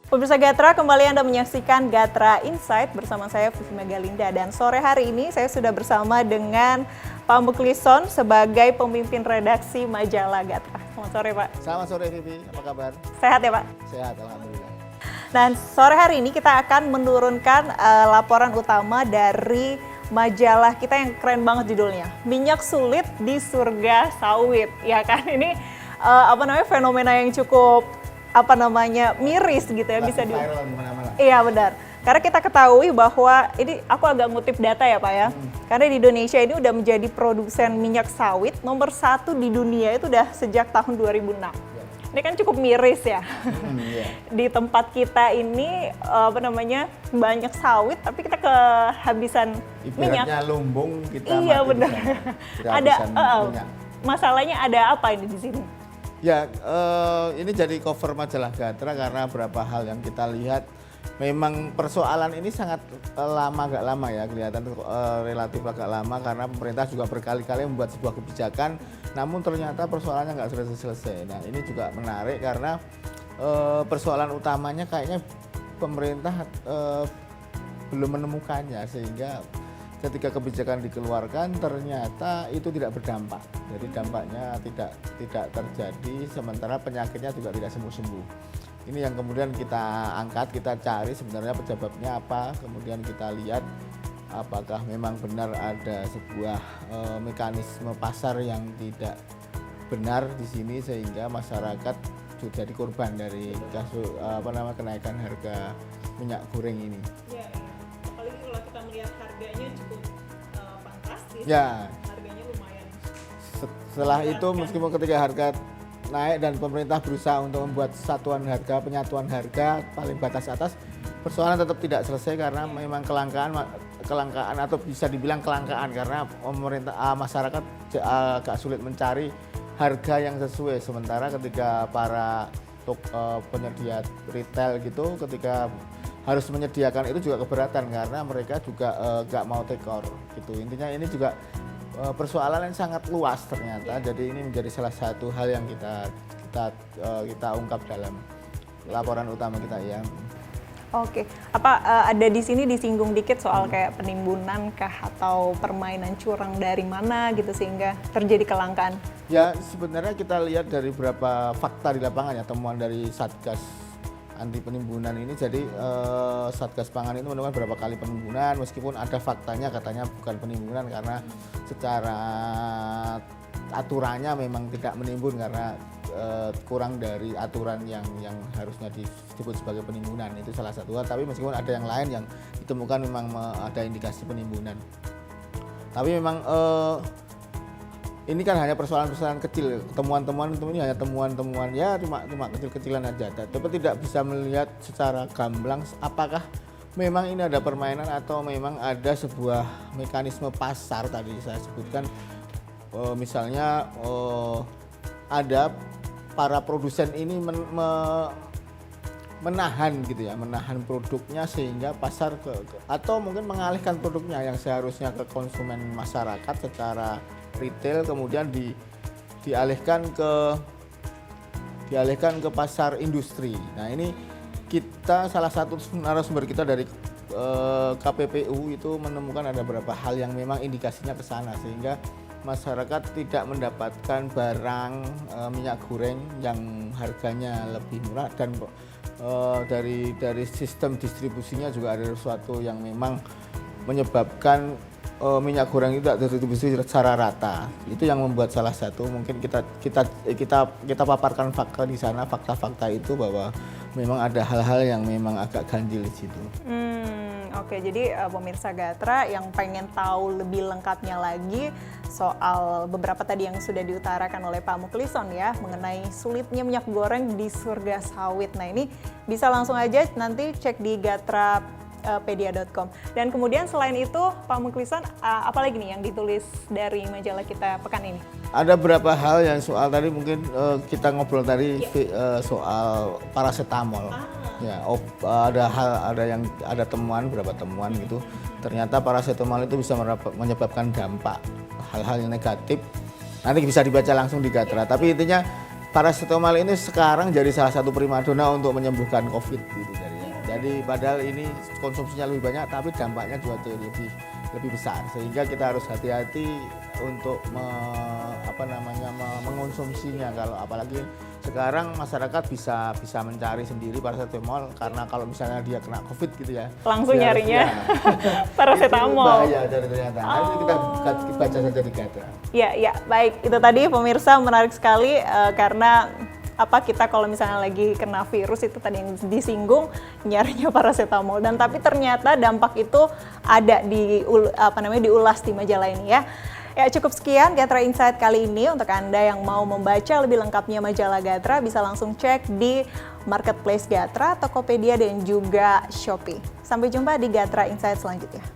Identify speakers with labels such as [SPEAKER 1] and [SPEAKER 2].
[SPEAKER 1] Pemirsa Gatra, kembali Anda menyaksikan Gatra Insight bersama saya Vivi Megalinda, dan sore hari ini saya sudah bersama dengan Pak Mukhlison sebagai pemimpin redaksi majalah Gatra. Selamat sore Pak.
[SPEAKER 2] Selamat sore Vivi, apa kabar?
[SPEAKER 1] Sehat ya Pak?
[SPEAKER 2] Sehat, alhamdulillah.
[SPEAKER 1] Dan sore hari ini kita akan menurunkan laporan utama dari majalah kita yang keren banget judulnya, Minyak Sulit di Surga Sawit. Ya kan, ini fenomena yang cukup miris gitu ya, bisa di
[SPEAKER 2] viral di mana-mana.
[SPEAKER 1] Iya benar. Karena kita ketahui bahwa ini aku agak ngutip data ya Pak ya. Karena di Indonesia ini udah menjadi produsen minyak sawit nomor 1 di dunia itu udah sejak tahun 2006. Ini kan cukup miris ya. Di tempat kita ini banyak sawit tapi kita kehabisan minyak.
[SPEAKER 2] Ibaratnya lumbung kita
[SPEAKER 1] Iya
[SPEAKER 2] mati
[SPEAKER 1] benar.
[SPEAKER 2] di sana. Kita
[SPEAKER 1] Ada
[SPEAKER 2] habisan minyak.
[SPEAKER 1] masalahnya ada apa ini di sini?
[SPEAKER 2] Ya, ini jadi cover majalah Gatra karena beberapa hal yang kita lihat. Memang persoalan ini sangat agak lama ya, kelihatan relatif agak lama karena pemerintah juga berkali-kali membuat sebuah kebijakan, namun ternyata persoalannya nggak selesai-selesai. Nah ini juga menarik karena persoalan utamanya kayaknya pemerintah belum menemukannya, sehingga ketika kebijakan dikeluarkan ternyata itu tidak berdampak. Jadi dampaknya tidak terjadi, sementara penyakitnya juga tidak sembuh-sembuh. Ini yang kemudian kita angkat, kita cari sebenarnya penyebabnya apa, kemudian kita lihat apakah memang benar ada sebuah mekanisme pasar yang tidak benar di sini sehingga masyarakat jadi korban dari kasus kenaikan harga minyak goreng ini.
[SPEAKER 1] Ya, apalagi kalau kita melihat harganya cukup fantastis.
[SPEAKER 2] Ya.
[SPEAKER 1] Harganya lumayan.
[SPEAKER 2] Setelah itu meskipun ketika harga naik dan pemerintah berusaha untuk membuat penyatuan harga paling batas atas, persoalan tetap tidak selesai karena memang kelangkaan atau bisa dibilang kelangkaan karena masyarakat agak sulit mencari harga yang sesuai, sementara ketika para penyedia retail gitu ketika harus menyediakan itu juga keberatan karena mereka juga nggak mau tekor gitu. Intinya ini juga persoalan yang sangat luas ternyata. Jadi ini menjadi salah satu hal yang kita ungkap dalam laporan utama kita ya.
[SPEAKER 1] Oke, ada di sini disinggung dikit soal kayak penimbunan kah atau permainan curang dari mana gitu sehingga terjadi kelangkaan?
[SPEAKER 2] Ya sebenarnya kita lihat dari beberapa fakta di lapangan ya, temuan dari Satgas anti penimbunan ini. Jadi Satgas Pangan itu menemukan berapa kali penimbunan, meskipun ada faktanya katanya bukan penimbunan karena secara aturannya memang tidak menimbun karena kurang dari aturan yang harusnya disebut sebagai penimbunan, itu salah satu hal. Tapi meskipun ada yang lain yang ditemukan memang ada indikasi penimbunan, tapi memang ini kan hanya persoalan-persoalan kecil, temuan-temuan ini hanya temuan-temuan ya cuma kecil-kecilan aja, tapi tidak bisa melihat secara gamblang apakah memang ini ada permainan atau memang ada sebuah mekanisme pasar tadi saya sebutkan. Misalnya ada para produsen ini menahan gitu ya, menahan produknya sehingga pasar atau mungkin mengalihkan produknya yang seharusnya ke konsumen masyarakat secara retail kemudian dialihkan ke pasar industri. Nah ini kita salah satu narasumber kita dari KPPU itu menemukan ada beberapa hal yang memang indikasinya ke sana sehingga masyarakat tidak mendapatkan barang minyak goreng yang harganya lebih murah dan dari sistem distribusinya juga ada sesuatu yang memang menyebabkan minyak goreng itu tidak terdistribusi secara rata. Itu yang membuat salah satu mungkin kita paparkan fakta di sana, fakta-fakta itu bahwa memang ada hal-hal yang memang agak ganjil di situ.
[SPEAKER 1] Oke, jadi pemirsa Gatra yang pengen tahu lebih lengkapnya lagi soal beberapa tadi yang sudah diutarakan oleh Pak Mukhlison ya mengenai sulitnya minyak goreng di surga sawit. Nah ini bisa langsung aja nanti cek di gatrapedia.com. Dan kemudian selain itu Pak Mukhlison, apalagi nih yang ditulis dari majalah kita pekan ini?
[SPEAKER 2] Ada beberapa hal yang soal tadi mungkin kita ngobrol tadi soal paracetamol. Ya, ada temuan, beberapa temuan gitu. Ternyata paracetamol itu bisa menyebabkan dampak hal-hal yang negatif. Nanti bisa dibaca langsung di Gatra. Tapi intinya paracetamol ini sekarang jadi salah satu primadona untuk menyembuhkan COVID gitu jadinya. Jadi padahal ini konsumsinya lebih banyak tapi dampaknya juga lebih besar, sehingga kita harus hati-hati untuk mengonsumsinya. Kalau apalagi sekarang masyarakat bisa mencari sendiri paracetamol, karena kalau misalnya dia kena COVID gitu ya,
[SPEAKER 1] langsung
[SPEAKER 2] dia
[SPEAKER 1] nyarinya
[SPEAKER 2] paracetamol.
[SPEAKER 1] paracetamol.
[SPEAKER 2] Bahaya dari ternyata. Nah, ini kita baca saja di Gatra.
[SPEAKER 1] Ya, baik. Itu tadi pemirsa menarik sekali karena kita kalau misalnya lagi kena virus itu tadi yang disinggung nyarinya paracetamol, dan tapi ternyata dampak itu ada diulas di majalah ini ya. Ya, cukup sekian Gatra Insight kali ini. Untuk Anda yang mau membaca lebih lengkapnya majalah Gatra bisa langsung cek di Marketplace Gatra, Tokopedia dan juga Shopee. Sampai jumpa di Gatra Insight selanjutnya.